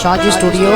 Shah ji studio.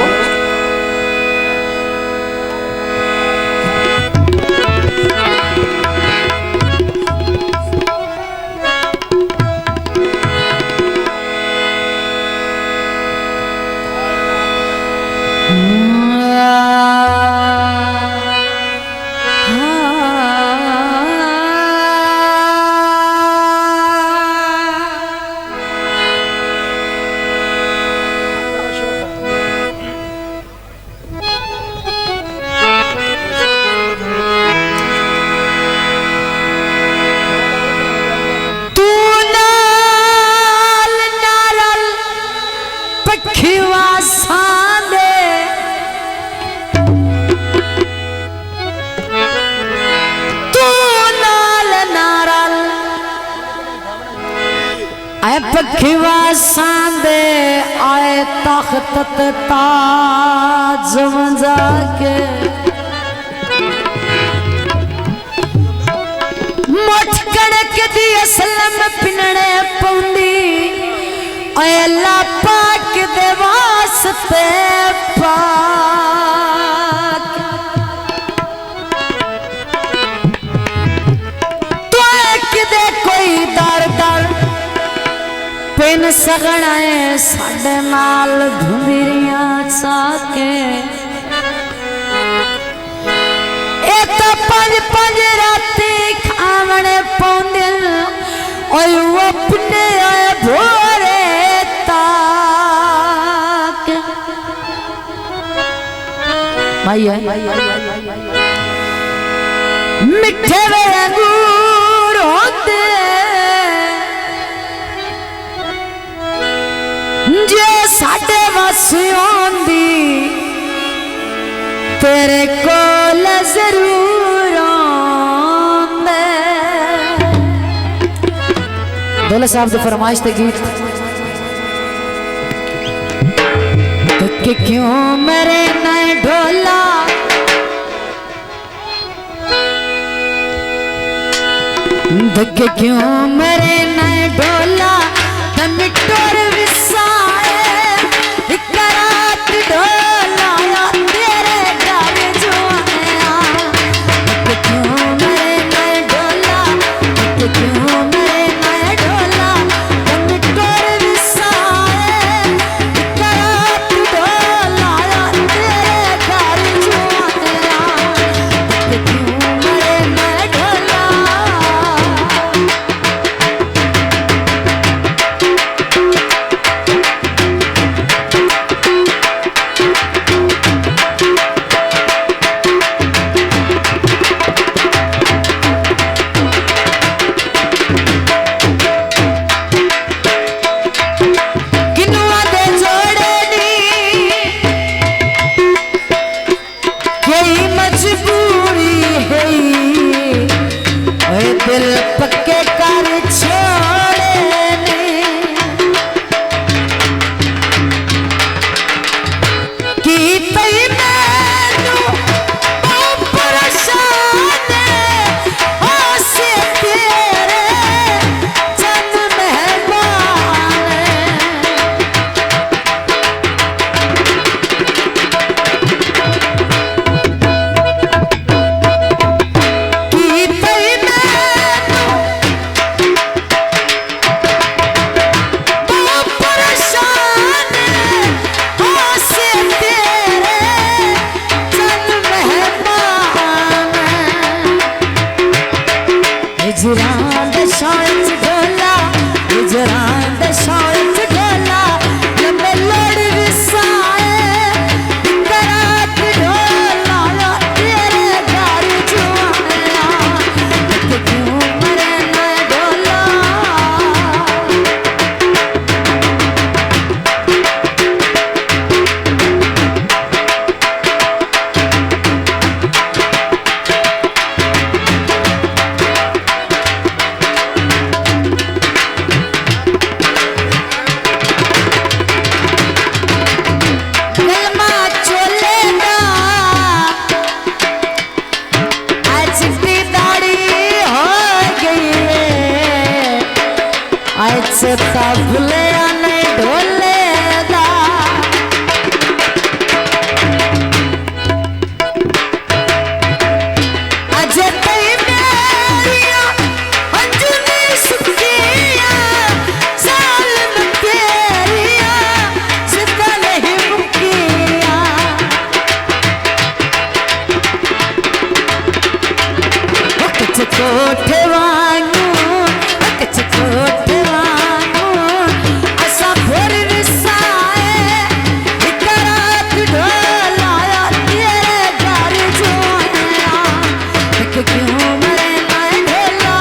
पखिवा सांदे आए तख्त ताज मंजा के मुठ कड़क दी असलम पिनने पौंदी अल्लाह पाक दे वास्ते पाक तो किदे कोई दर दर पिन सगना है साडे नाल धुंदरियां चाके ए तो पंज पंज राती खावणे पौंदे ओए अपने आए भोरे ताक भाई है मिठे वे अंगूर होते जे साडे वसियों दी तेरे कोल जरूर आंदे। ढोला साहब की फरमाइश ते गीत। धक्के क्यों मेरे नए ढोला धक्के क्यों मेरे नए ढोला मिटोर विसाए इकरात ढोला तेरे घर जो आया क्यों मेरे नए ढोला क्यों मेरे नए ढोला मिटोर विसाए इकरात ढोला तेरे घर जो आया क्यों मेरे नए ढोला चकोट वांगू चकोट वांगू असा भोर विसाए एक रात ढोलाया तेरे घर जोनिया देख क्यों मरे ना ढोला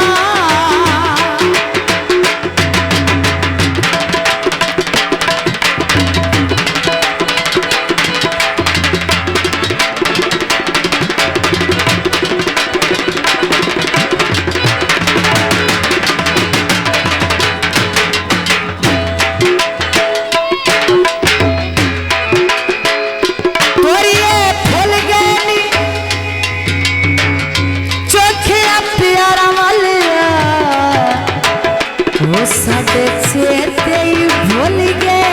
साढ़े छे भूल गए